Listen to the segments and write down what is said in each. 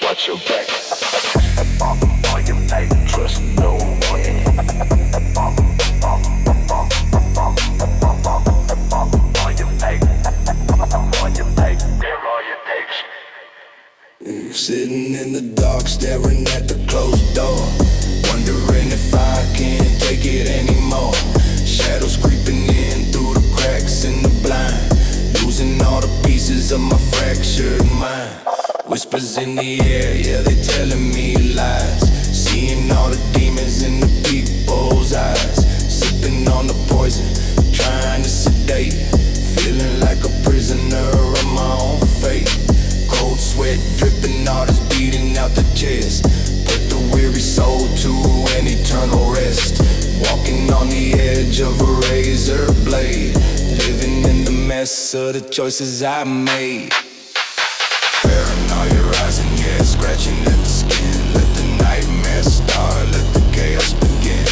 Watch your back. All you pay, trust no one. All you pay, they're all you take. Sitting in the dark, staring at the closed door, wondering if I can't take it anymore. Shadows creeping in through the cracks in the blind, losing all the pieces of my fractured mind. Whispers in the air, yeah, they telling me lies. Seeing all the demons in the people's eyes. Sipping on the poison, trying to sedate. Feeling like a prisoner of my own fate. Cold sweat dripping, all this beating out the chest. Put the weary soul to an eternal rest. Walking on the edge of a razor blade. Living in the mess of the choices I made. Paranoia rising, yeah, scratching at the skin. Let the nightmares start, let the chaos begin.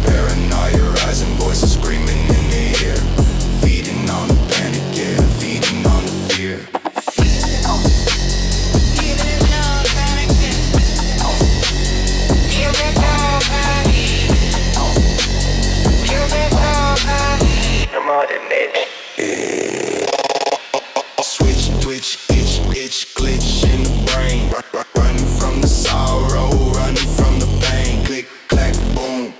Paranoia rising, voices screaming in the air. Feeding on the panic, yeah, feeding on the fear. Feeding on the panic, yeah. Feeding on panic. Feeding on panic. I'm on the net. Switch, twitch, itch, glitch in the brain. Running from the sorrow, running from the pain. Click, clack, boom,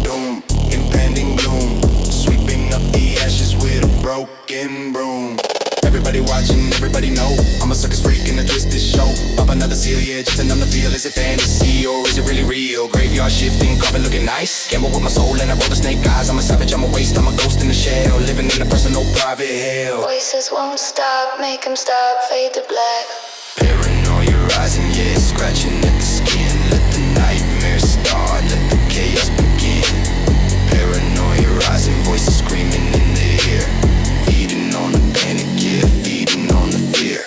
doom, impending gloom. Sweeping up the ashes with a broken broom. Everybody watching, everybody know I'm a circus freak in a twisted show. Pop another seal, yeah, just to numb the feel. Is it fantasy or is it really real? Graveyard shifting, coffin looking nice. Gamble with my soul and I roll the snake eyes. I'm a savage, I'm a waste, I'm a ghost in the shell. Living in a personal private hell. Voices won't stop, make them stop, fade to black. Paranoia rising, yeah, scratching at the skin. Let the nightmares start, let the chaos begin. Paranoia rising, voices screaming in the air. Feeding on the panic, yeah, feeding on the fear.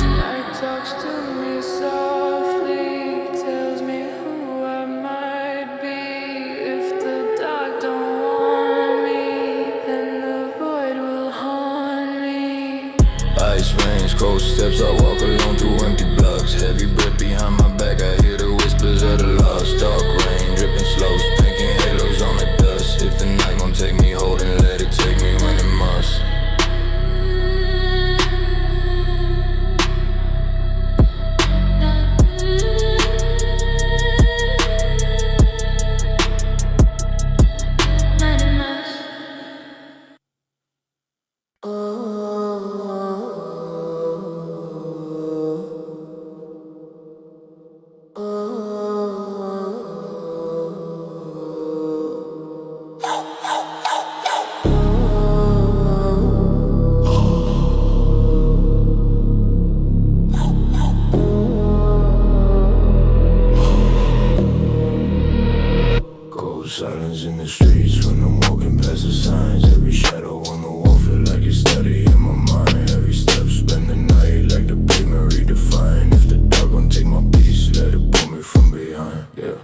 Night talks to me softly. ice veins, cold steps, I walk alone through empty blocks. Heavy breath behind my back, I hear the whispers of the lost. Dark rain, dripping slow, painting halos on the dust. If the night gon' take me, hold and let it take me when it must. Silence in the streets when I'm walking past the signs. Every shadow on the wall feel like it's study in my mind. Heavy steps spend the night like the pavement redefined. If the dark gon' take my peace, let it pull me from behind. Yeah.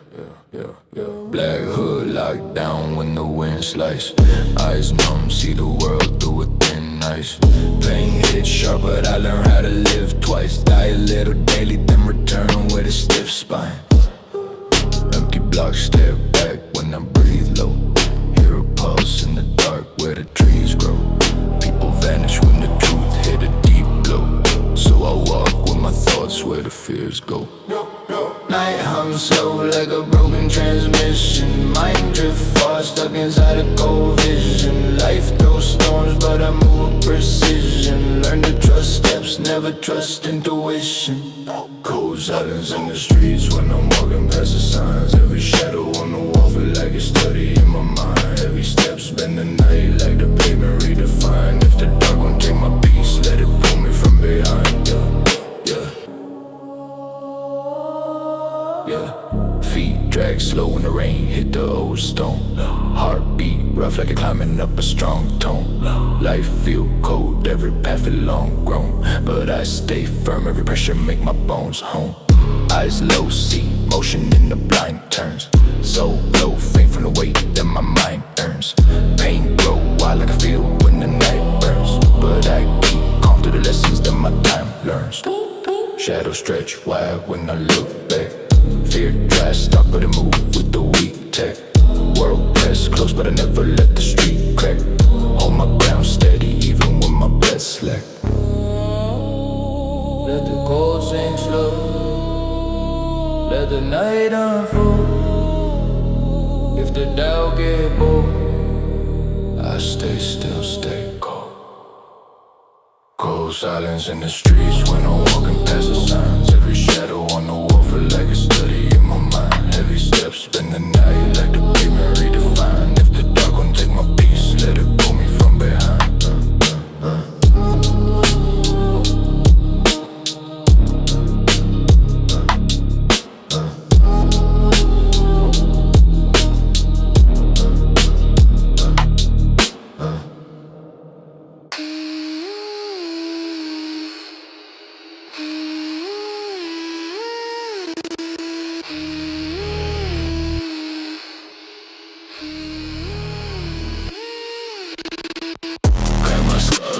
Black hood locked down when the wind slices. Eyes numb, see the world through a thin ice. Pain hits sharp, but I learned how to live twice. Die a little daily, then return with a stiff spine. Empty blocks stare back when I breathe low. Hear a pulse in the dark where the trees grow. People vanish when the truth hit a deep blow. So I walk with my thoughts where the fears go. Night hums slow like a broken transmission. Mind drift far, stuck inside a cold vision. Life throws storms, but I move with precision. Learn to trust steps, never trust intuition. Cold silence in the streets when I'm walking past the signs. Every shadow on the wall feel like it's study in my mind. Heavy steps spend the night like the pavement redefined. If the dark gon' take my peace, let it pull me from behind. Yeah. Feet drag slow in the rain, hit the old stone. Heartbeat rough like you're climbing up a strong tone. Life feel cold, every path feel long grown, but I stay firm, every pressure make my bones home. Eyes low, see motion in the blind turns. So low, faint from the weight that my mind earns. Pain grow wild like I feel when the night burns, but I keep calm through the lessons that my time learns. Shadows stretch wide when I look back. Fear dries, stuck but I move with the weak tech. World press close but I never let the street crack. Hold my ground steady even when my breath slack. Let the cold sink slow, let the night unfold. If the doubt get bold, I stay still, stay cold. Cold silence in the streets when I'm walking past the signs. Every shadow on the wall feel like a study in my mind. Heavy steps spend the night like the pavement redefined. If the dark gon' take my peace, let it pull me from behind.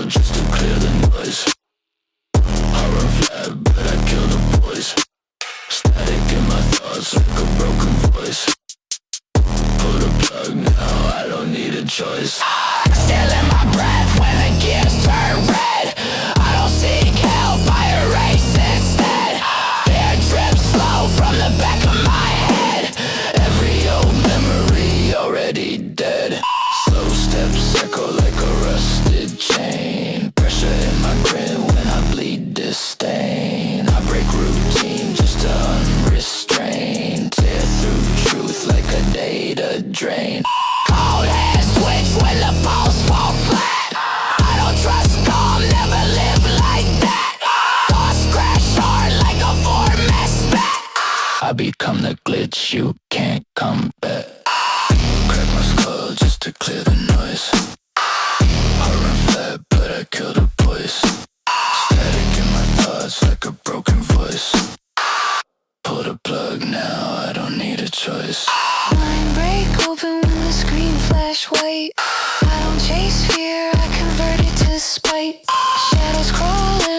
Just to clear the noise. I run flat, but I kill the boys. Static in my thoughts like a broken voice. Pull the plug now, I don't need a choice. Still in my breath when the gears turn red. I don't seek help, I erase instead. Fear drips slow from the back of my head. Every old memory already dead. Slow steps echo like a rusted chain. Pressure in my grin when I bleed disdain. I break routine just to unrestrain. Tear through truth like a data drain. Cold hands twitch when the pulse fall flat. I don't trust calm, never live like that. Thoughts crash hard like a format spat. I become the glitch you can't combat. Crack my skull just to clear the noise. I run flat, but I kill the boys. Static in my thoughts like a broken voice. Pull the plug now, I don't need a choice. Mind break open when the screen flash white. I don't chase fear, I convert it to spite. Shadows crawling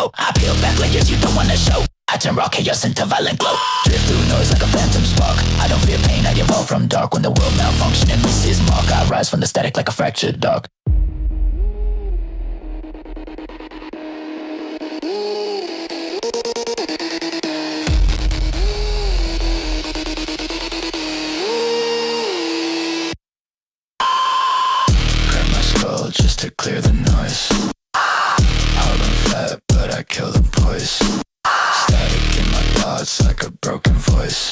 flow. I peel back layers you don't wanna show. I turn raw chaos into violent glow. Drift through noise like a phantom spark. I don't fear pain, I evolve from dark. When the world malfunction and misses mark, I rise from the static like a fractured dark. Just to clear the noise. Hard and flat, but I kill the voice. Static in my thoughts like a broken voice.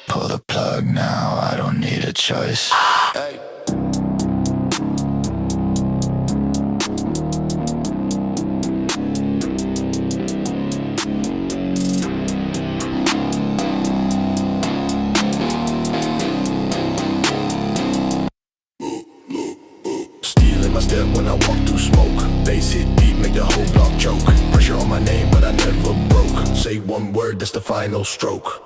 Pull the plug now, I don't need a choice. Hey. My step when I walk through smoke. Bass hit deep, make the whole block choke. Pressure on my name, but I never broke. Say one word, that's the final stroke.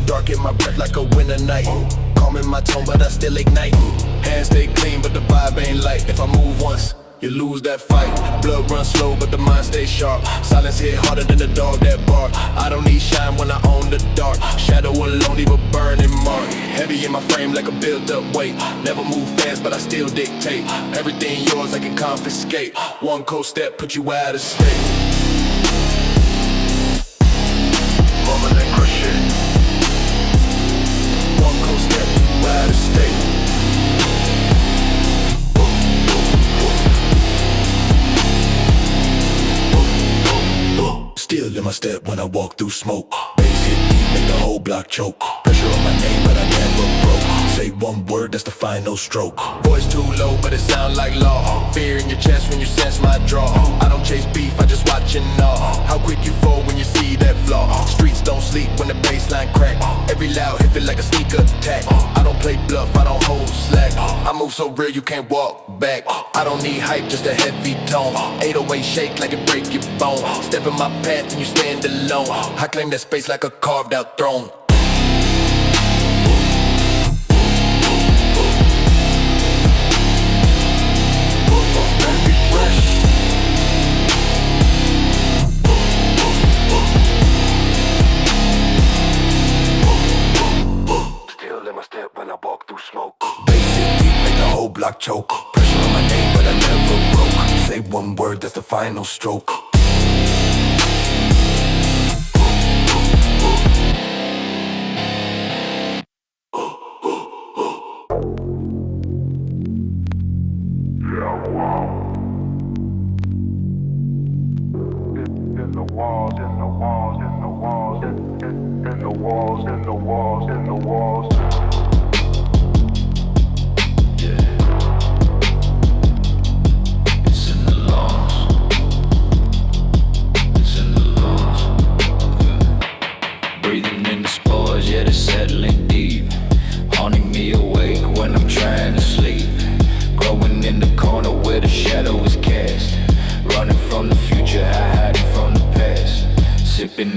Dark in my breath like a winter night. Calm in my tone, but I still ignite. Hands stay clean, but the vibe ain't light. If I move once, you lose that fight. Blood runs slow, but the mind stays sharp. Silence hit harder than the dog that bark. I don't need shine when I own the dark. Shadow alone, leave a burning mark. Heavy in my frame like a built-up weight. Never move fast, but I still dictate. Everything yours, I can confiscate. One cold step, put you out of state. Mama, then crush it. One cold step, you out of state. Still in my step when I walk through smoke. Bass hit deep, make the whole block choke. Pressure on my name, but I never broke. Say one word, that's the final stroke. Voice too low, but it sound like law. Fear in your chest when you sense my draw. I don't chase beef, I just watch and gnaw. How quick you fall when you see that flaw. Streets don't sleep when the bassline crack. Every loud hit feel like a sneak attack. I don't play bluff, I don't hold slack. I move so real you can't walk back. I don't need hype, just a heavy tone. 808 shake like it break your bone. Step in my path and you stand alone. I claim that space like a carved out throne. Still in my step when I walk through smoke. Bass hit deep, make the whole block choke. Pressure on my name, but I never broke. Say one word, that's the final stroke.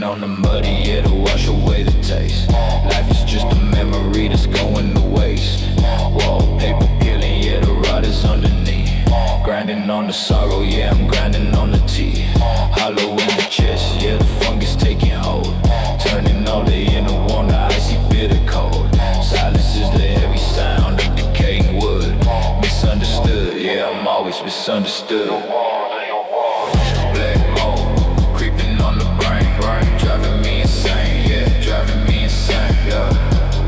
On the muddy, it'll wash away the taste. Life is just a memory that's going to waste. Wallpaper peeling, yeah, the rot is underneath. Grinding on the sorrow, yeah, I'm grinding on the tea. Hollow in the chest, yeah, the fungus taking hold. Turning all the inner one to icy bitter cold. Silence is the heavy sound of decaying wood. Misunderstood, yeah, I'm always misunderstood. Black mold, creeping on the brain. Driving me insane, yeah, driving me insane, yeah.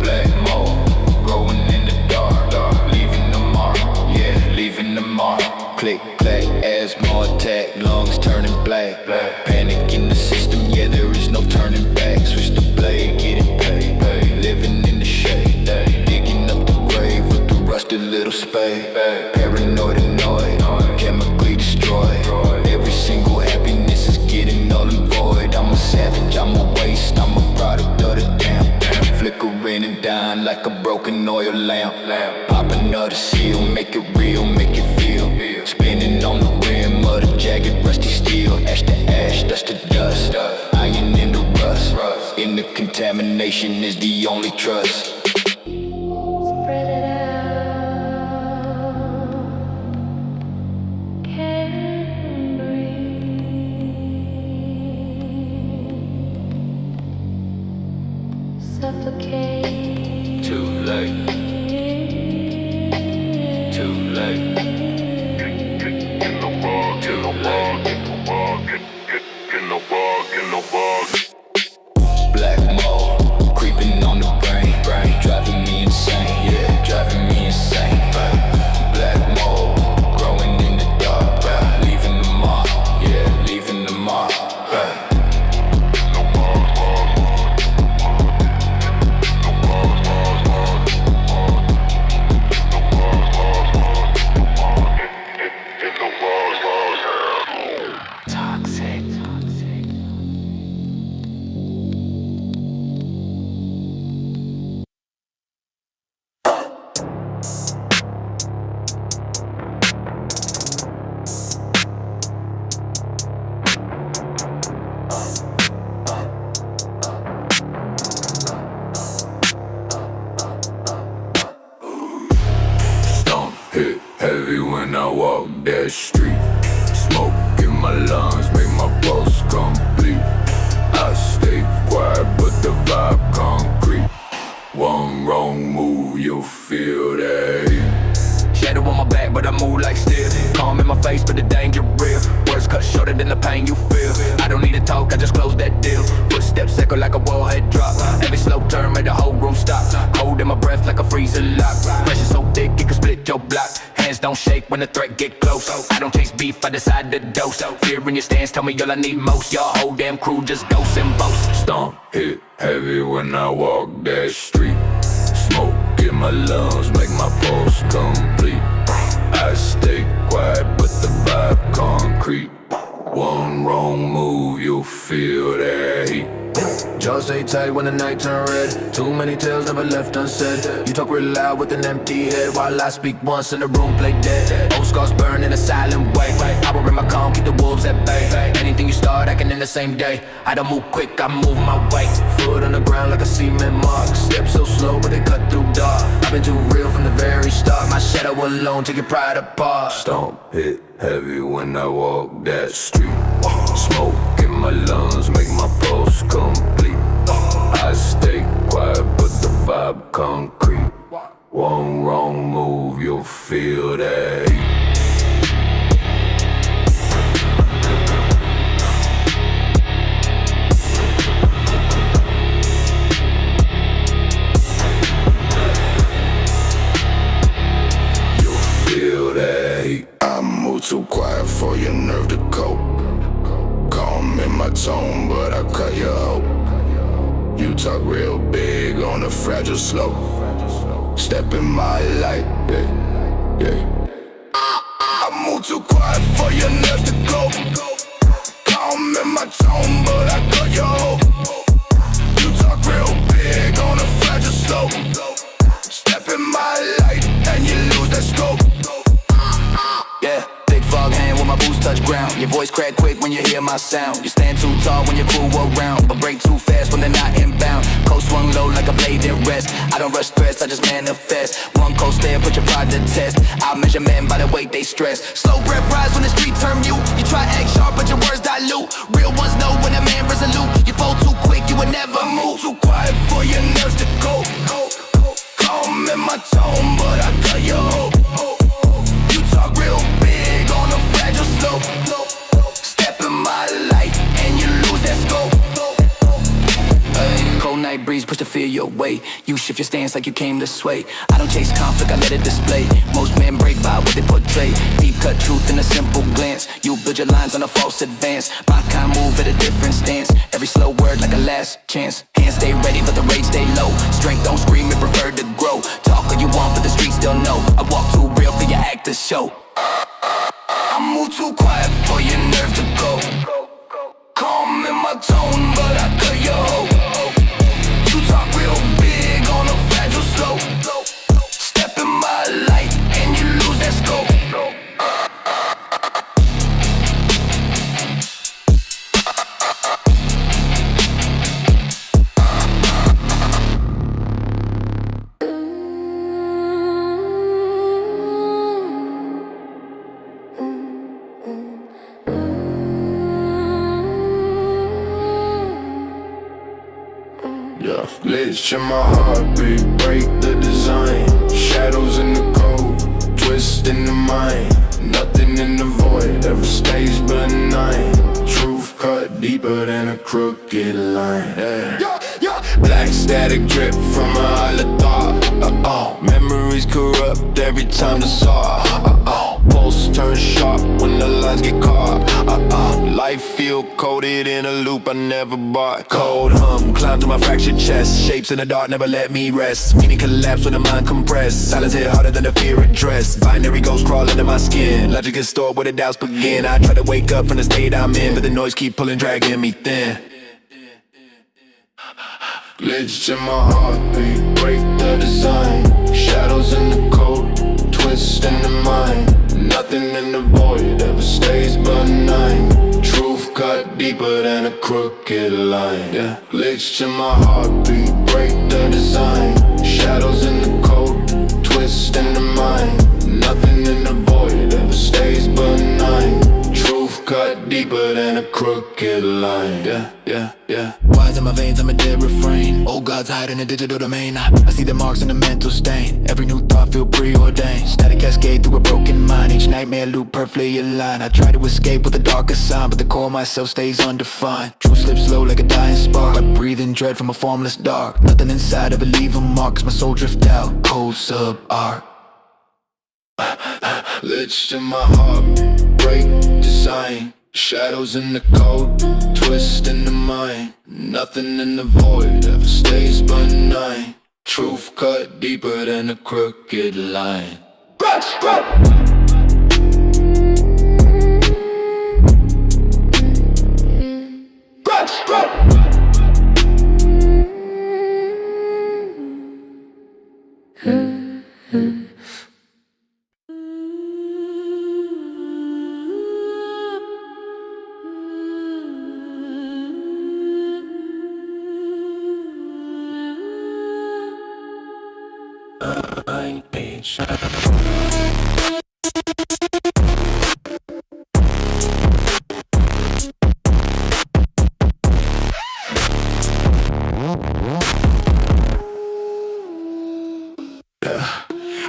Black mold, growing in the dark, leaving the mark, yeah, leaving the mark. Click, clack, asthma attack, lungs turning black. Panic in the system, yeah, there is no turning back. Switch the blade, getting paid, living in the shade, digging up the grave with the rusted little spade. Paranoid, annoyed, chemically destroyed. Every single happiness is getting null and void. I'm a savage, I'm a waste, I'm a product of the damn. Flickering and dying like a broken oil lamp. Pop another seal, make it real, make it feel. Spinning on the rim of the jagged rusty steel. Ash to ash, dust to dust, iron in the rust. In the contamination is the only trust. Spread it out. Can't breathe. late. Too late. Get no ball, get no ball, get no ball, get no ball, get no ball. Black mold, creeping on the brain, driving me insane, yeah, driving me insane. Black mold, growing in the dark, leaving the mark, yeah, leaving the mark. Hit heavy when I walk that street. Smoke in my lungs, make my pulse complete. I stay quiet, but the vibe concrete. One wrong move, you'll feel that heat. Shadow on my back, but I move like steel. Calm in my face, but the danger real. Words cut shorter than the pain you feel. I don't need to talk, I just close that deal. Footsteps echo like a wallhead drop. Every slow turn made the whole room stop. Cold in my breath like a freezer lock. Pressure so thick it can split your block. Hands don't shake when the threat get close. I don't chase beef, I decide to dose. Fear in your stance, tell me all I need most. Your whole damn crew just ghosts and boast. Stomp, hit heavy when I walk that street. Smoke in my lungs, make my pulse complete. I stay quiet, but the vibe concrete. One wrong move, you'll feel that heat. Jaws stay tight when the night turn red. Too many tales never left unsaid. You talk real loud with an empty head, while I speak once and the room play dead. Old scars burn in a silent way. Power in my calm, keep the wolves at bay. Anything you start, I can end the same day. I don't move quick, I move my way. Foot on the ground like a cement mark. Step so slow, but they cut through dark. I've been too real from the very start. My shadow alone, take your pride apart. Stomp, hit heavy when I walk that street. Smoke in my lungs, make my pulse complete. I stay quiet, but the vibe concrete. One wrong move, you'll feel that heat. I move too quiet for your nerve to cope. Calm in my tone, but I cut your hope. You talk real big on a fragile slope. Step in my light, yeah, yeah. I move too quiet for your nerve to cope. Calm in my tone, but I cut your hope. You talk real big on a fragile slope. Step in my light and you lose that scope. Yeah, thick fog hand when my boots touch ground. Your voice crack quick when you hear my sound. You stand too tall when your crew around, but break too fast when they're not inbound. Coast swung low like a blade in rest. I don't rush stress, I just manifest. One coast there, put your pride to test. I'll measure men by the weight they stress. Slow breath rise when the street turn mute. You try act sharp, but your words dilute. Real ones know when a man resolute. You fold too quick, you will never move. Too quiet for your nerves to go. Calm in my tone, but I cut your hope. You talk real big on a fragile slope. Step in my light and you lose that scope. Cold night breeze, push the fear your way. You shift your stance like you came to sway. I don't chase conflict, I let it display. Most men break by what they portray. Deep cut truth in a simple glance. You build your lines on a false advance. My kind move at a different stance. Every slow word like a last chance. Hands stay ready but the rage stay low. Strength don't scream, it prefer to grow. Talk all you want but the streets still know. I walk too real for your act to show. I move too quiet for your nerve to go. Calm in my tone but I cut your hope. You talk real big on a fragile slope. Step in my light and you lose that scope. Glitch in my heartbeat, break the design. crooked line. Black static drip from a isle of thought. Memories corrupt every time the saw. Pulse turn sharp when the lines get caught. Life feel coded in a loop I never bought. Cold hum, climb to my fractured chest. Shapes in the dark never let me rest. Meaning collapse when the mind compressed. Silence hit harder than the fear addressed. Binary ghosts crawl under my skin. Logic is stored where the doubts begin. I try to wake up from the state I'm in, but the noise keep pulling, dragging me thin. Glitch in my heartbeat, break the design. Shadows in the code, twist in the mind. Nothing in the void ever stays benign. Truth cut deeper than a crooked line. Glitch in my heartbeat, break the design. Shadows in the code, twist in the mind. Nothing in the void ever stays benign. Truth cut deeper than a crooked line. Wise in my veins, I'm a dead refrain. Old gods hide in the digital domain. I see the marks in the mental stain. Every new thought feel preordained. Static cascade through a broken mind. Each nightmare loop perfectly aligned. I try to escape with a darker sign, but the core of myself stays undefined. Truth slips slow like a dying spark. I breathe in dread from a formless dark. Nothing inside of it leave a mark, 'cause my soul drift out, cold sub art. Glitch in my heart, break design. Shadows in the code, twist in the mind. Nothing in the void ever stays benign. Truth cut deeper than a crooked line.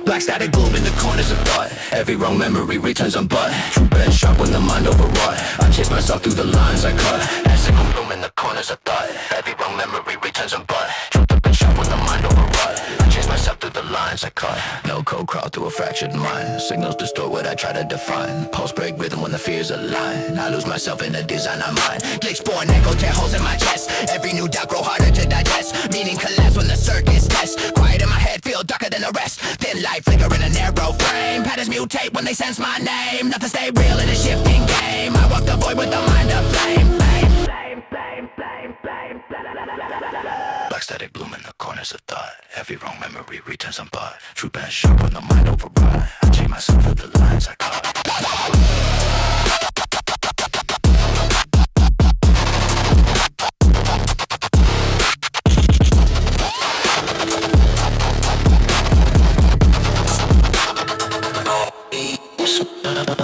Black static gloom in the corners of thought. Every wrong memory returns unbought. True bed sharp when the mind overwrought. I chase myself through the lines I cut. Acid gloom in the corners of thought. Every wrong memory returns unbought. Truth up and sharp when the mind overwrought. I chase myself through the lines I cut. No code crawl through a fractured mind. Signals distort what I try to define. Pulse break rhythm when the fears align. I lose myself in the design of mine. Glitch born echo tear holes in my chest. Every new doubt grow harder to digest. Meaning collapse when the circuits test. Quiet in my head feel darker than the rest. Thin light flicker in a narrow frame. Patterns mutate when they sense my name. Nothing stay real in a shifting game. I walk the void with the mind of flame. Black static bloom in the corners of thought. Every wrong memory returns unbought. True bad sharp when the mind override. I chain myself with the lines I caught.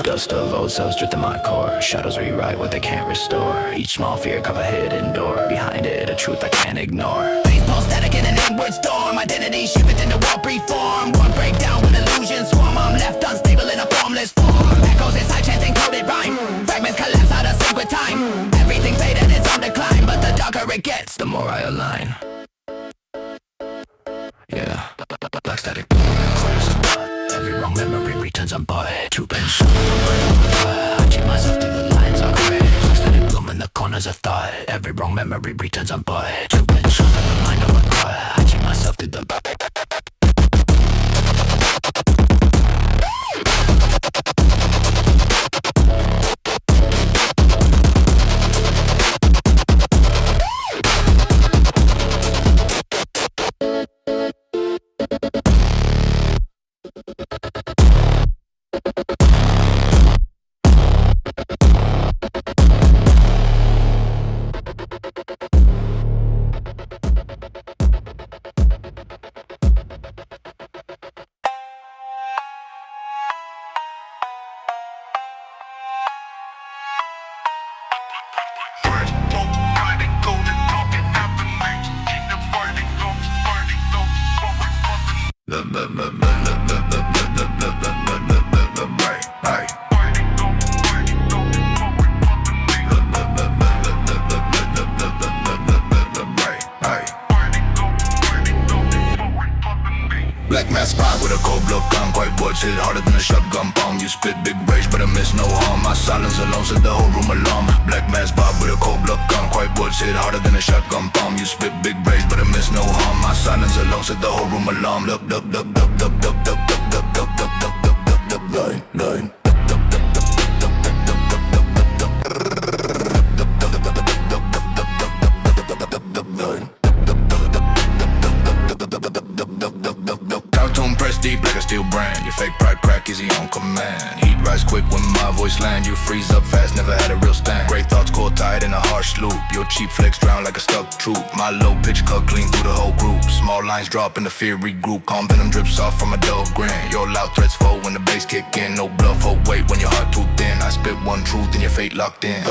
Dust of old cells drift in my core. Shadows rewrite what they can't restore. Each small fear cover hidden door. Behind it, a truth I can't ignore. Face pulse static in an inward storm. Identity shifted into warp reform. One breakdown when illusions swarm. I'm left unstable in a formless form. Echoes inside chance encoded rhyme. Fragments collapse out of sync with time. Everything faded, it's on decline. But the darker it gets, the more I align. Black static corners of thought. Every wrong memory returns unbought. True and sharp. I cheat myself through the lines I create. Black static bloom in the corners of thought. Every wrong memory returns unbought. True and sharp in the mind of a god. I cheat myself through the black mask spot with a cold blood gun. Quiet words hit harder than a shotgun bomb. You spit big rage but I miss no harm. My silence alone set the whole room alarm. Black mask spot with a cold blood gun. Quiet words hit harder than a shotgun bomb. You spit big rage but I miss no harm. My silence alone set the whole room alarm. Dup dup dup dup dup dup dup dup dup dup dup dup dup dup dup. Nine nine. Deep like a steel brand. Your fake pride crack easy on command. Heat rise quick when my voice land. You freeze up fast, never had a real stand. Great thoughts caught tight in a harsh loop. Your cheap flex drown like a stuck troop. My low pitch cut clean through the whole group. Small lines drop in the fear regroup. Calm venom drips off from a dull grin. Your loud threats fold when the bass kick in. No bluff, hold weight when your heart too thin. I spit one truth and your fate locked in.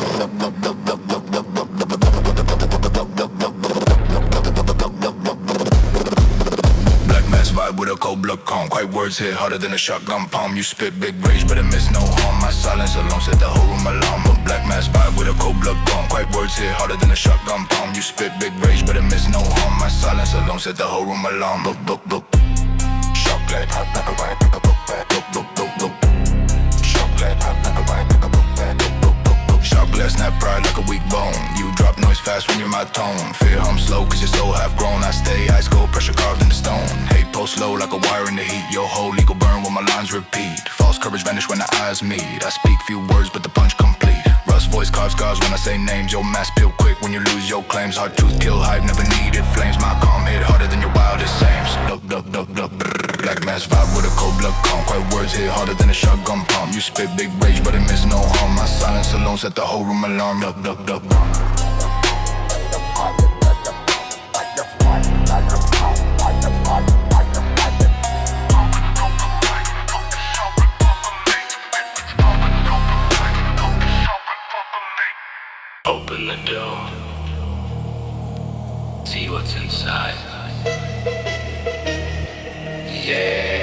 Vibe with a cold blood calm. Quiet words hit harder than a shotgun palm. You spit big rage but it miss no harm. My silence alone set the whole room alarm. A black mask vibe with a cold blood calm. Quiet words hit harder than a shotgun palm. You spit big rage but it miss no harm. My silence alone set the whole room alarm. Boop boop boop. Chocolate hot like a white like a book bag. Boop boop boop boop. Chocolate hot like a white like a book bag. Boop boop boop boop. Sharp glass snap pride like a weak bone. You drop noise fast when you're my tone. Fear hum slow cause you're so half grown. I stay ice cold, pressure carved in the stone. Hate post slow like a wire in the heat. Your whole ego burn when my lines repeat. False courage vanish when the eyes meet. I speak few words but the punch complete. Rust voice carves scars when I say names. Your mask peel quick when you lose your claims. Hard truth kill hype, never needed flames. My calm hit harder than your wildest aims. Duck duck duck duck. Black mask vibe with a cold blood calm. Quiet words hit harder than a shotgun palm. You spit big rage but it miss no harm. My silence alone set the whole room alarm. Duck duck duck. Open the door, see what's inside. Yeah.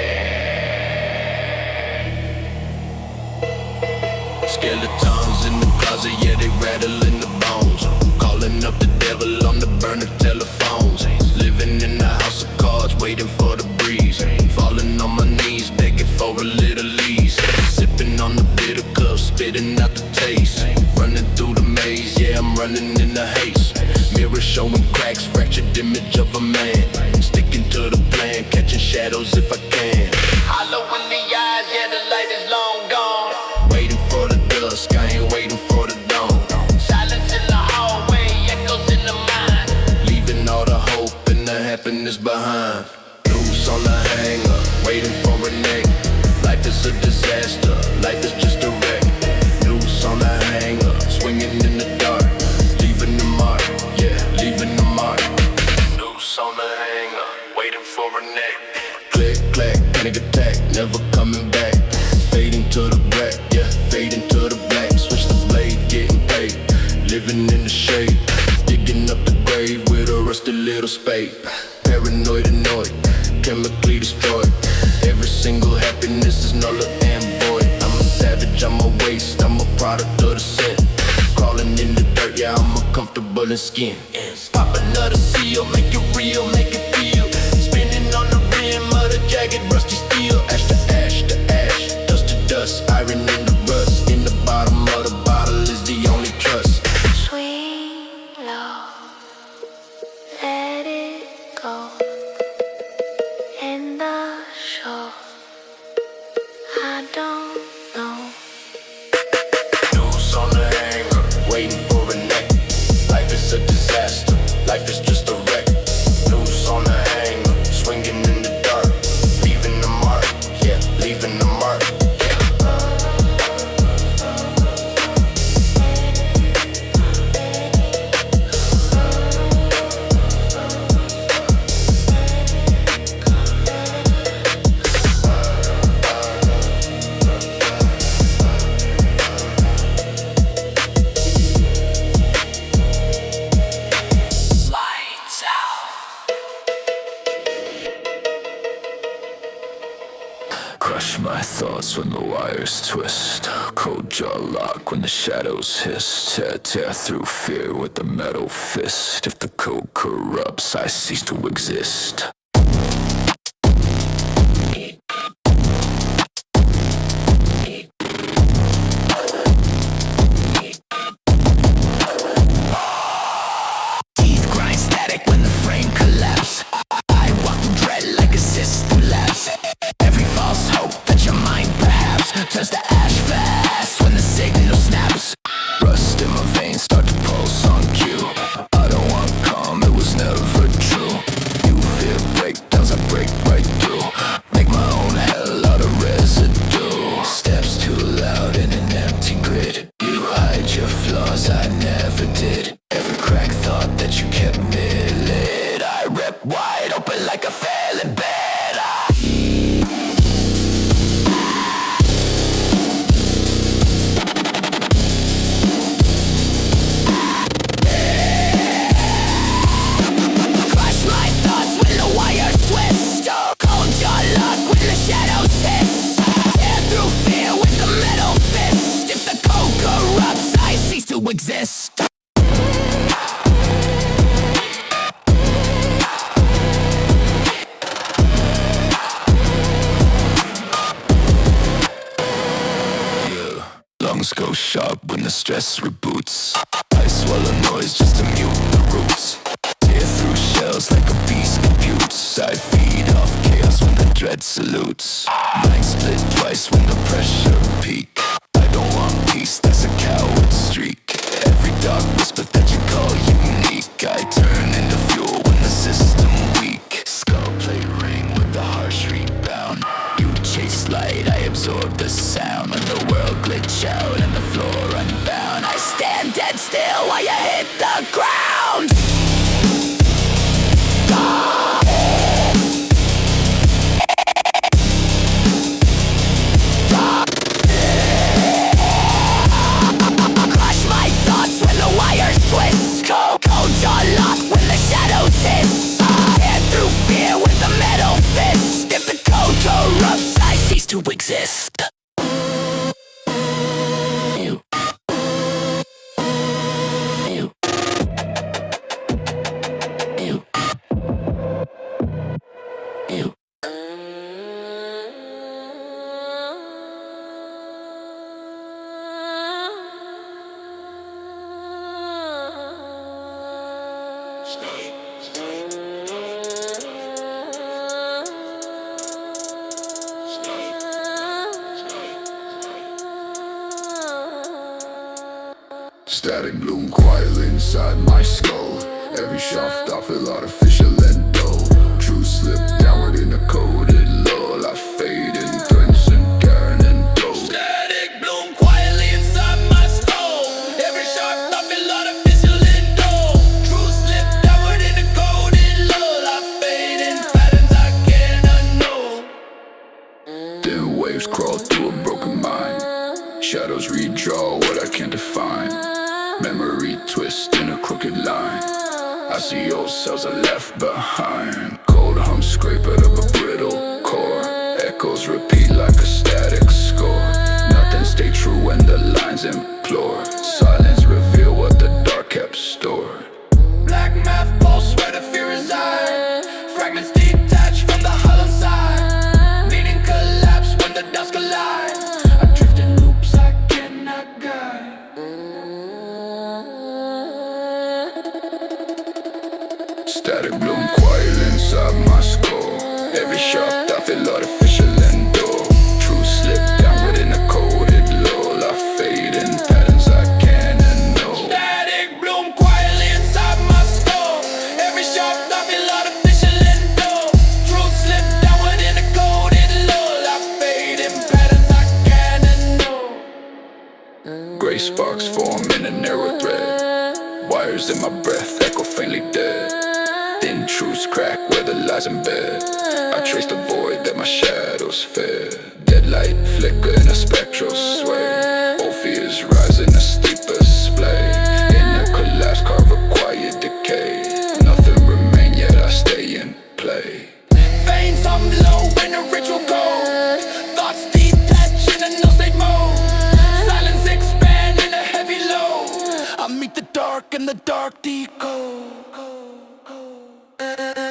Skeletons in the closet, yeah, they rattling the bones. Calling up the devil on the burner telephones. Living in a house of cards, waiting for the breeze. Falling on my knees, begging for a little ease. Sipping on the bitter cup, spitting out the taste. Running through the maze, yeah, I'm running in the haze. Mirror showing cracks, fractured image of a man. Sticking to the plan, catching shadows if I can. Hollow in the eyes, yeah, the light is long gone. Waiting for the dusk, I ain't waiting for the dawn. Silence in the hallway, echoes in the mind. Leaving all the hope and the happiness behind. Loose on the hanger, waiting for a neck. Life is a disaster, life is just a wreck. Loose on the hanger, swinging in the dark. Leaving the mark, yeah, leaving the mark. Loose on the hanger, waiting for a neck. Click, clack, panic attack, never coming back. Fading to the black, yeah, fading to the black. Switch the blade, getting paid. Living in the shade, digging up the grave with a rusty little spade. Paranoid, annoyed, chemically destroyed. Every single happiness is null and void. I'm a savage, I'm a waste, I'm a product of the sin. Crawling in the dirt, yeah, I'm uncomfortable in skin. Pop another seal, make it real, make it feel. Spinning on the rim of the jagged, rusty steel. Ash to ash to ash, dust to dust. Iron in the rust, in the bottom of the bottle is the only trust. Sweet love, let it go. In the show, I don't know. Noose on the hanger, waiting for a neck. Life is a disaster, life is just a wreck. Noose on the hanger, swinging in the dark. Leaving the mark, yeah, leaving the mark. Crush my thoughts when the wires twist. Cold jaw lock when the shadows hiss. Tear through fear with the metal fist. If the code corrupts, I cease to exist. when the shadows hiss. Tear through fear with the metal fist. If the code corrupts, I cease to exist. Lungs go sharp when the stress reboots. I swallow noise just to mute the roots. Tear through shells like a beast computes. I feed off chaos when the dread salutes. Mind split twice when the pressure peak. I don't want peace, that's a coward streak. Every dark whisper that you call unique. I turn into fuel when the system weak. Skull plate ring with the harsh rebound. You chase light, I absorb the sound. When the world glitch out and the floor unbound, I stand dead still while you hit the ground. Crush my thoughts when the wires twist. Codes unlock when the shadows hiss. Tear through fear with the metal fist. If the code corrupts, I cease to exist. Static bloom quietly inside my skull. Every shaft I feel artificial and dull. True slip downward in a coded lull. I fade in threats and Karen and dough. Static bloom quietly inside my skull. Every shaft I feel artificial and dull. True slip downward in a coded lull. I fade in patterns I cannot know. Thin waves crawl through a broken mind. Shadows redraw what I can't define. Memory twist in a crooked line. I see old cells are left behind. Cold hum scrape out of a brittle core. Echoes repeat like a static score. Nothing stay true when the lines implore. Silence reveal what the dark kept stored. Black math pulse where the fear reside. Fragments detached from the hollow side. Meaning collapse when the dust collide. I drift in loops I cannot guide. Static bloom quietly inside my skull. Every shaft I feel artificial and dull. True slip downward in a coded lull. I fade in patterns I cannot know. Static bloom quietly inside my skull. Every shaft I feel artificial and dull. Truth slip downward in a coded lull. I fade in patterns I cannot know. Gray sparks form in a narrow thread. Wires in my breath echo faintly dead. Thin truths crack where the lies embed. I trace the void that my shadows fed. Deadlight flicker in a spectral sway. Old fears rise in a steeper splay. In a collapse carve a quiet decay. Nothing remain yet I stay in play. Veins hum low in a ritual code. Thoughts detach in a no-state mode. Silence expand in a heavy load. I meet the dark and the dark decode.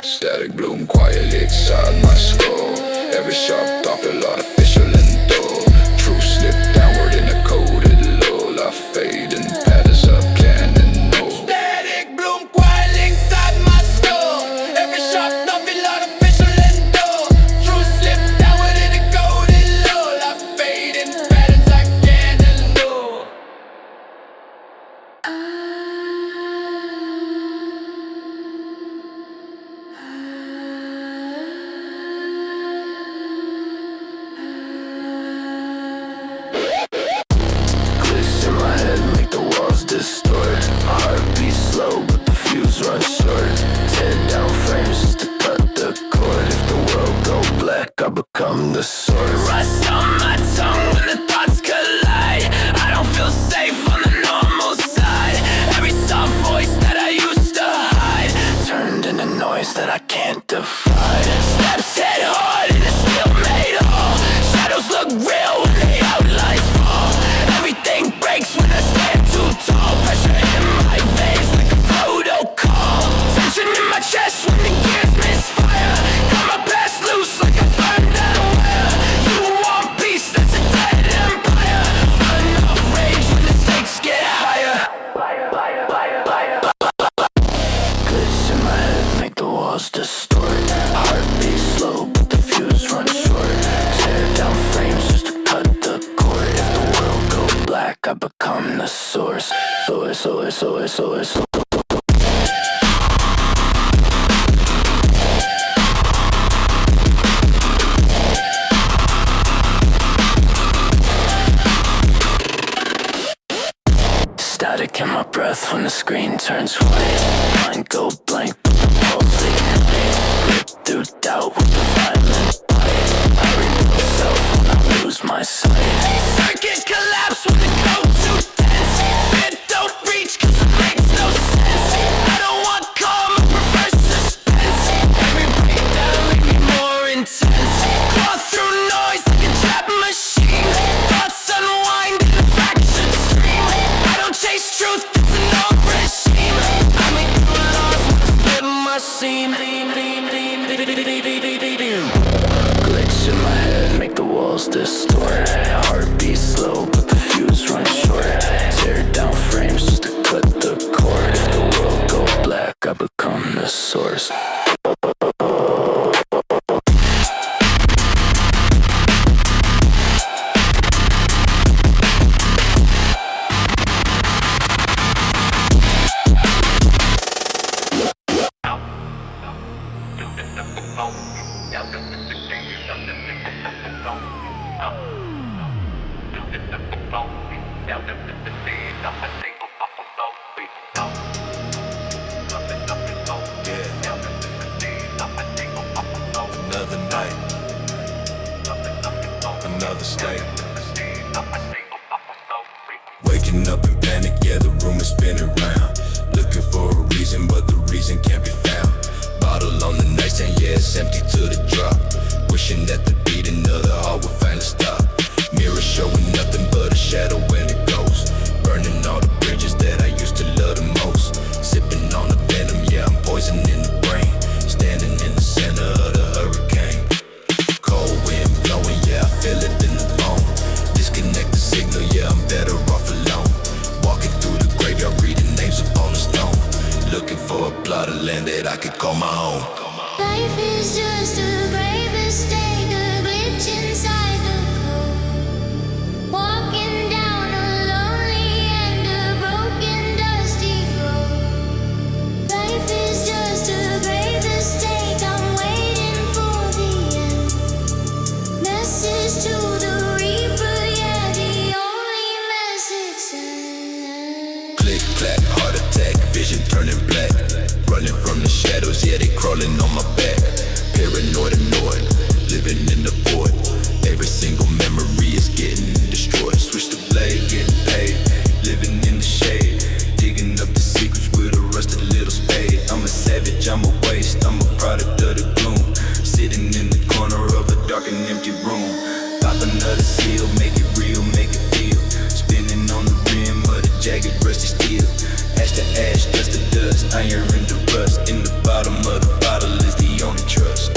Static bloom quietly inside my skull. Every sharp thought feel artificial and dull. True slip downward in a coded lull. I fade in patterns I cannot know. Static bloom quietly inside my skull. Every sharp thought feel artificial and dull. True slip downward in a coded lull. I fade in patterns I cannot know. Distort. My heart beats slow, but the fuse runs short. Tear down frames just to cut the cord. If the world go black, I become the source. Rust on my tongue when the thoughts collide. I don't feel safe on the normal side. Every soft voice that I used to hide turned into noise that I can't divide. Steps head hard in a steel man. SOS. Static in my breath when the screen turns white. Mind go blank, but the pulse ignite. Rip through doubt with the violent bite. I rebuild myself when I lose my sight. Circuit collapse when the code too dense. Fear don't reach cause it makes no sense. I don't want calm, I prefer suspense. Every breakdown make me more intense. Claw through noise like a trap machine. Thoughts unwind in a fractured stream. I don't chase truth, it's an old regime. I make new laws when I split my seam. Glitch in my head, make the walls distort. Heartbeat slow, but the fuse runs short. Tear down frames just to cut the cord. If the world go black, I become the source. Another night, another state. Waking up in panic, yeah, the room is spinning round. Looking for a reason, but the reason can't be found. Bottle on the nightstand, yeah, it's empty to the drop. Wishing that the beating of the heart would finally stop. Mirror showing nothing but a shadow when it goes. Burning all the bridges that I used to love the most. Sipping on the venom, yeah, I'm poison in the brain. Standing in the center of the hurricane. Cold wind blowing, yeah, I feel it in the bone. Disconnect the signal, yeah, I'm better off alone. Walking through the graveyard, reading names upon the stone. Looking for a plot of land that I could call my own. Life is just a grave mistake, a glitch inside the code. Walking down a lonely and a broken, dusty road. Life is just a grave mistake, I'm waiting for the end. Message to the reaper, yeah, the only message sent. Click, clack, heart attack, vision turning black. Running from the shadows, yeah, they crawling on my back. Paranoid, annoyed, living in the void. Every single memory is getting destroyed. Switch the blade, getting paid, living in the shade. Digging up the secrets with a rusted little spade. I'm a savage, I'm a waste, I'm a product of the gloom. Sitting in the corner of a dark and empty room. Pop another seal, make it real, make it feel. Spinning on the rim of the jagged rusty steel. Ash to ash, dust to dust, iron into rust. In the bottom of the bottle is the only trust.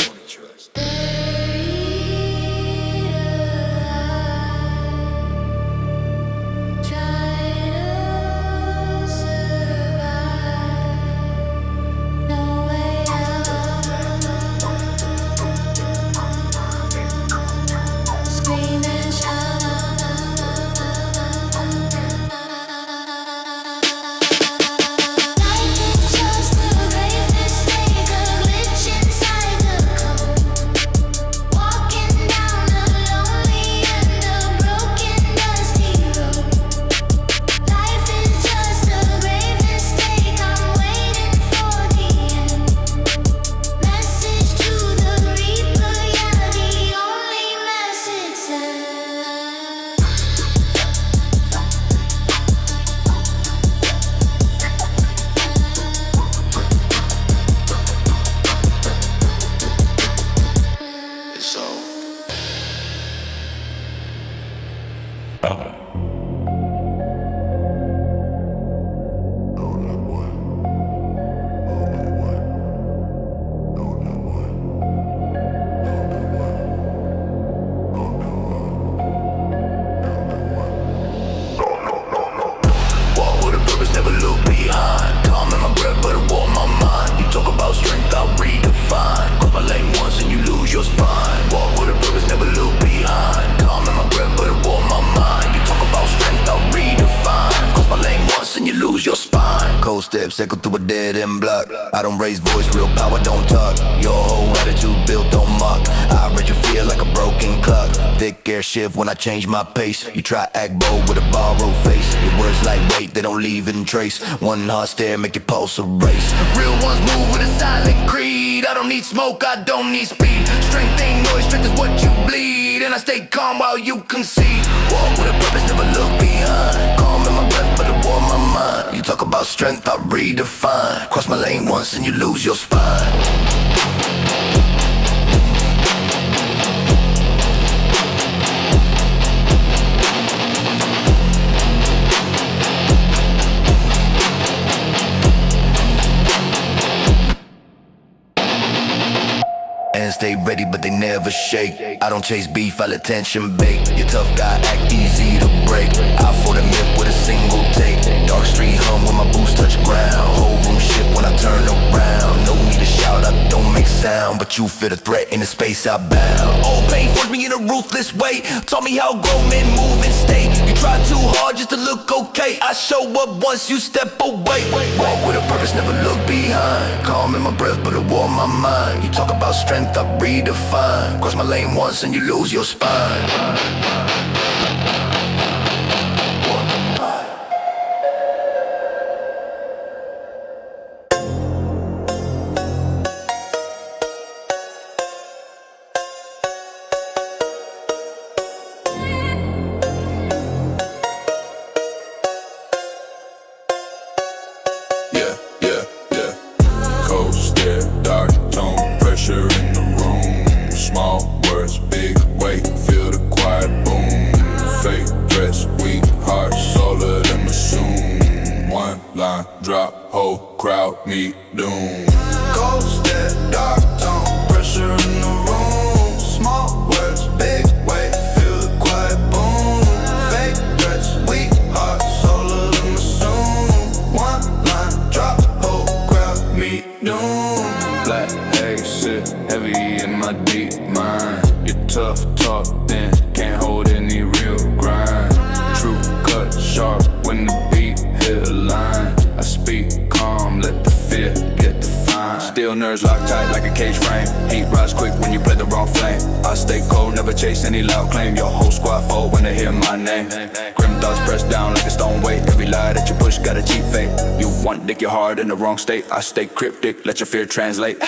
Your spine. Walk with a purpose, never look behind. Calm in my breath, but it warm my mind. You talk about motorcycle through a dead-end block. I don't raise voice, real power don't talk. Your whole attitude built on mock. I read your fear like a broken clock. Thick air shift when I change my pace. You try act bold with a borrowed face. Your words like weight, they don't leave in trace. One hard stare make your pulse a race. Real ones move with a silent creed. I don't need smoke, I don't need speed. Strength ain't noise, strength is what you bleed. And I stay calm while you concede. Walk with a purpose, never look behind. Calm in my breath, but it warm my mind. You talk about strength, I redefine. Cross my lane once and you lose your spine. And stay ready, but they never shake. I don't chase beef, I let tension bake. Your tough guy act easy to break. Out for the myth with a single take. Dark street hum when my boots touch ground. Whole room shift when I turn around. No need to shout, I don't make sound, but you feel the threat in the space I bound. Old pain forced me in a ruthless way. Taught me how grown men move and stay. You try too hard just to look okay. I show up once you step away. Walk with a purpose, never look behind. Calm in my breath, but it warm my mind. You talk about strength, I redefine. Cross my lane once and you lose your spine. Cold stare, dark tone, pressure in the room. Small words, big weight, feel the quiet boom. Fake dress, weak hearts, all of them assume. One line, drop, whole crowd meet doom. Cold stare, dark tone, pressure in the room. Small words, big weight, feel the quiet boom. Fake threats, weak hearts, all of them assume. One line, drop, whole crowd meet doom. Black haze sit heavy in my deep mind. You tough talk, then can't hold any real grind. True cut, sharp when the beat hit a line. I speak calm, let the fear get defined. Still nerves locked tight like a cage frame. Heat rise quick when you play the wrong flame. I stay cold, never chase any loud claim. Your whole squad fold when they hear my name. Grim thoughts pressed down like a stone weight. Every lie that you push got a cheap fate. You want dick your heart in the wrong state. I stay cryptic, let your fear translate.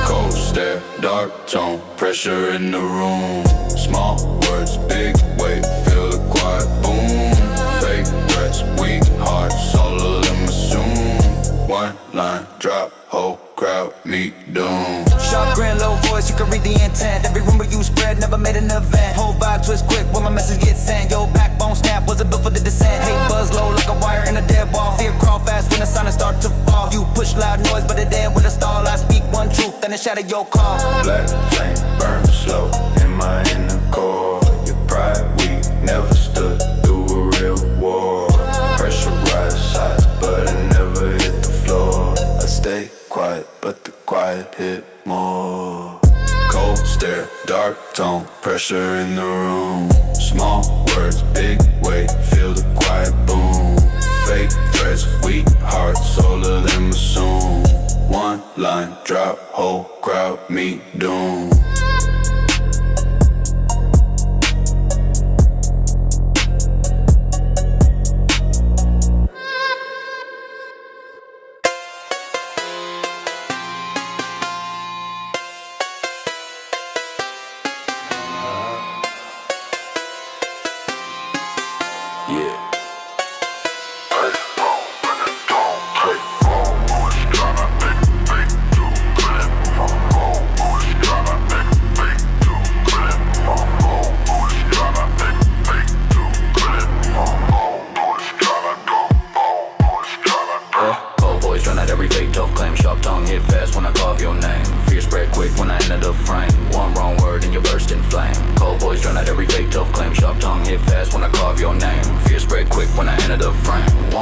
Cold stare, dark tone, pressure in the room. Small words, big weight, feel the quiet boom. Fake threats, weak hearts, all of them assume. One line, drop, whole crowd meet doom. Sharp grin, low voice, you can read the intent. Every rumor you spread never made an event. Whole vibe twist quick when my message gets sent. Your backbone snap, wasn't built for the descent. Hate buzz low like a wire in a dead wall. Fear crawl fast when the silence start to fall. You push loud noise, but it end with a stall. I speak one truth, then it shatter your call. Black flame, burn slow, in my inner core. Your pride weak, never stood through a real war. Pressurized sides, but it never hit the floor. I stay quiet, but the quiet hit more. Cold stare, dark tone, pressure in the room. Small words, big weight, feel the quiet boom. Fake threats, weak hearts, all of them assume. One line, drop, whole crowd meet doom.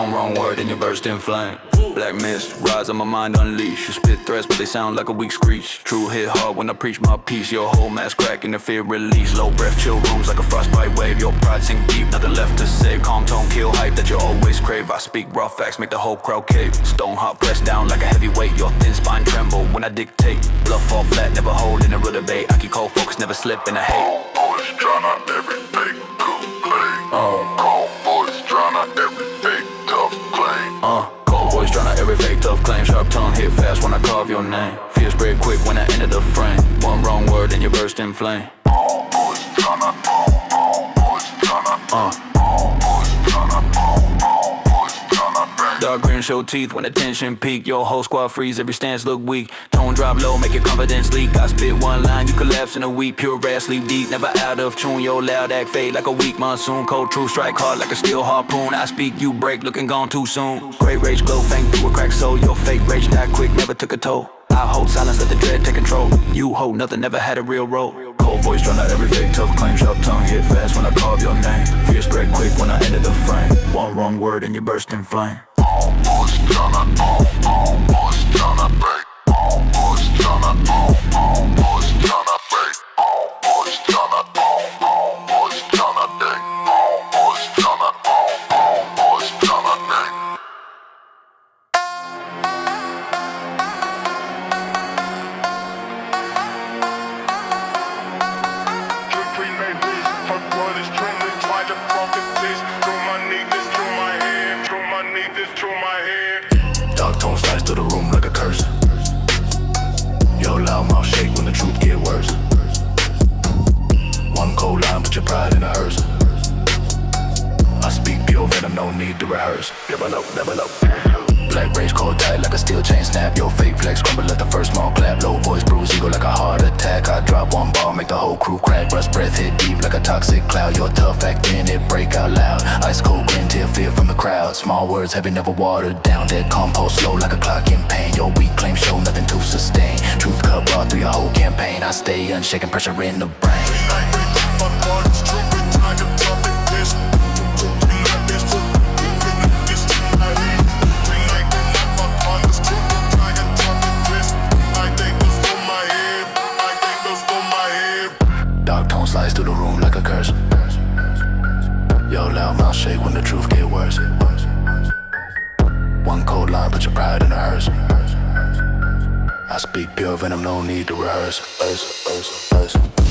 One wrong word and you burst in flame. Black mist, rise on my mind unleash. You spit threats but they sound like a weak screech. True hit hard when I preach my peace. Your whole mass crack and the fear release. Low breath, chill rooms like a frostbite wave. Your pride sink deep, nothing left to say. Calm tone, kill hype that you always crave. I speak raw facts, make the whole crowd cave. Stone hot, pressed down like a heavyweight. Your thin spine tremble when I dictate. Bluff fall flat, never hold in a real debate. I keep cold focus, never slip in a hate. Boys tryna every fake good play. Cold boys tryna every fake tough claim. Cold voice tryna every fake tough claim. Sharp tongue hit fast when I carve your name. Fear spread quick when I enter the frame. One wrong word and you burst in flame. Boys tryna, boys tryna, boys tryna, boys tryna bang. Dark green show teeth when the tension peak. Your whole squad freeze, every stance look weak. Tone drop low, make your confidence leak. I spit one line, you collapse in a week. Pure ass, sleep deep, never out of tune. Your loud act fade like a weak monsoon. Cold truth strike hard like a steel harpoon. I speak, you break, looking gone too soon. Great rage glow, fang through a cracked soul. Your fake rage die quick, never took a toll. I hold silence, let the dread take control. You hold nothing, never had a real role. Cold voice tryna every fake tough claim. Sharp tongue hit fast when I carve your name. Fear spread quick when I enter the frame. One wrong word and you burst in flame. Boys tryna, boys tryna bang. Boys tryna, boys tryna bang. Boys tryna, boys tryna dang. Boys tryna, boys tryna dang. Dark tone slides through the room like a curse. Your loud mouth shake when the truth get worse. One cold line, put your pride in a hearse. I speak pure venom, no need to rehearse. Never know, never know. Black rage cold tight like a steel chain snap. Your fake flex crumble at the first small clap. Low voice bruise ego like a heart attack. I drop one ball, make the whole crew crack. Rust breath hit deep like a toxic cloud. Your tough acting, it break out loud. Ice cold grin, tear fear from the crowd. Small words heavy, never watered down. Dead compost slow like a clock in pain. Your weak claim show nothing to sustain. Truth cut raw through your whole campaign. I stay unshaken, pressure in the brain. Dark tone slides through the room like a curse. Your loud mouth shake when the truth get worse. One cold line, put your pride in a hearse. I speak pure venom, no need to rehearse.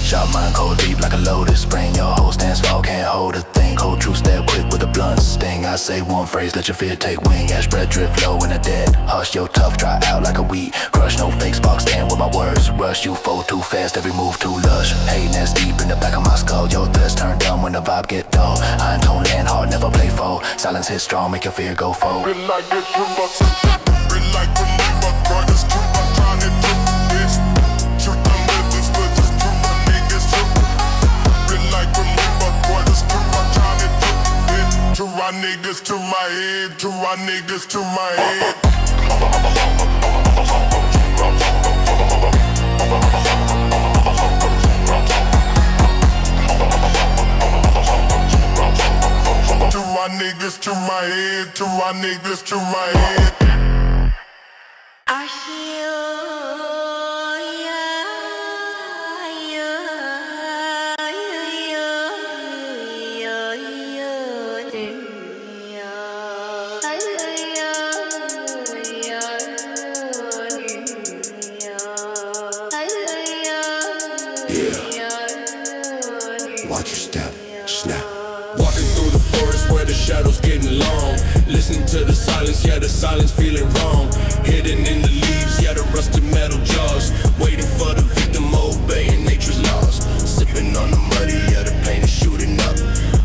Shot mine cold deep like a lotus. Spring your whole stance fall, can't hold a thing. Cold truth stab quick with a blunt sting. I say one phrase, let your fear take wing. Ash breath drift low in the dead. Hush your tough, dry out like a weed. Crush no fake spark, stand with my words. Rush you fold too fast, every move too lush. Hate nest deep in the back of my skull. Your thirst turn dumb when the vibe get dull. Iron tone land hard, never play foe. Silence hit strong, make your fear go forward. Feel like it's too much. Feel like for me, but God is too much. Trying to do this. Shoot them with this, but just too much niggas too. Feel like for me, but God is too much. Trying to do this. To my niggas to my head. To my niggas to my head. To my niggas to my head. To my niggas to my head. Watch your step, snap. Walking through the forest where the shadows getting long. Listening to the silence, yeah, the silence feeling wrong. Hidden in the leaves, yeah, the rusted metal jaws. Waiting for the victim, obeying nature's laws. Sipping on the muddy, yeah, the pain is shooting up.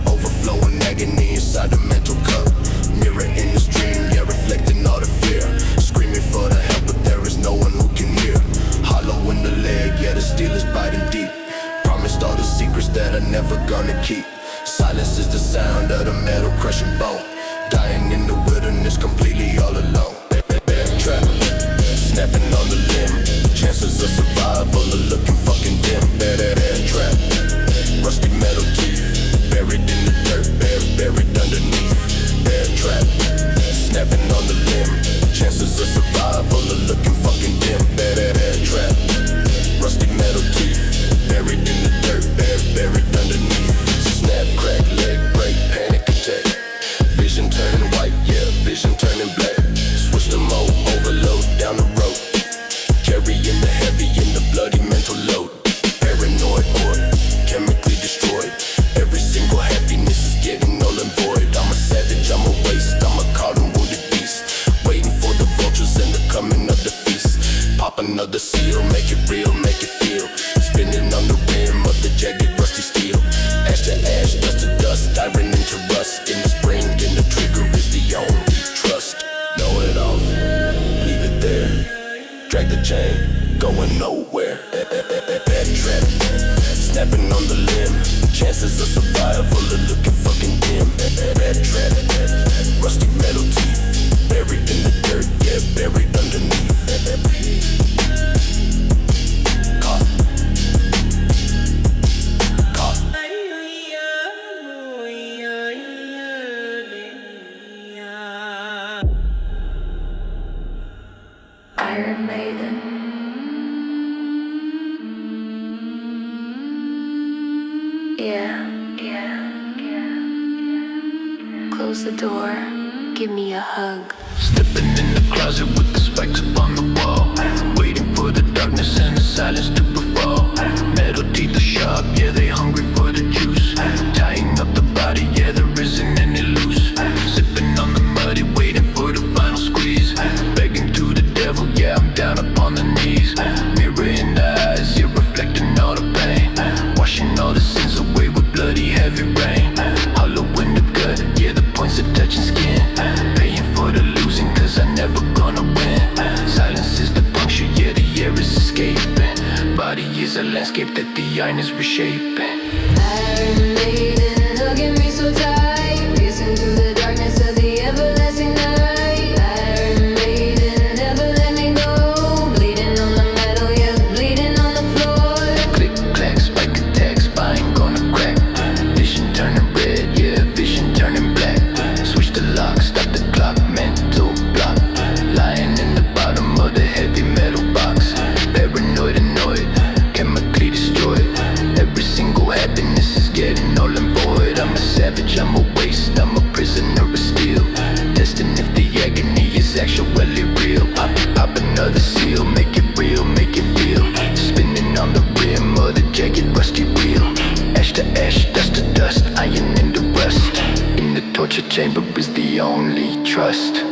Overflowing agony inside the mental cup. Mirror in the stream, yeah, reflecting all the fear. Screaming for the help, but there is no one who can hear. Hollow in the leg, yeah, the steel is biting deep. Promised all the secrets that I'm never gonna keep. Silence is the sound of the metal crushing bone. Dying in the wilderness, completely all alone. Bear trap, snapping on the limb. Chances of survival are looking fucking dim. Bear trap, rusty metal teeth. Buried in the dirt, buried underneath. Bear trap, going nowhere. Bad trap, snapping on the limb. Chances of survival are looking fucking dim. Bad trap, rusty metal teeth, buried in the dirt, yeah, buried underneath. Caught. Iron Maiden. Yeah. Close the door, give me a hug. Stepping in the closet with the spikes up on the wall, waiting for the darkness and the silence to befall. Metal teeth are sharp, yeah, they hungry for the juice. Tying up the body, yeah, there isn't any loose. Sipping on the muddy, waiting for the final squeeze. Begging to the devil, yeah, I'm down upon the knees. Mirror in the eyes, yeah, reflecting all the pain. Washing all the sins away with bloody heavy rain. Hollow in the gut, yeah, the points are touching skin. Paying for the losing, cause I'm never gonna win. Silence is the puncture, yeah, the air is escaping. Body is a landscape that the iron is reshaping. Iron Maiden, hugging me so tight, piercing through the darkness of the everlasting night. Iron Maiden, never let me go, bleeding on the metal, yeah, bleeding on the floor. Click, clack, spike attack, spine gonna crack. Vision turning red, yeah, vision turning black. Switch the lock, stop the clock, mental block. Lying in the bottom of the heavy metal box. Paranoid, annoyed, chemically destroyed. Every single happiness is getting null and void. I'm a savage, I'm a waste, I'm a prisoner of steel. Testing if the agony is actually real. Pop another seal, make it real, make it feel. Spinning on the rim of the jagged rusty wheel. Ash to ash, dust to dust, iron in the rust. In the torture chamber is the only trust.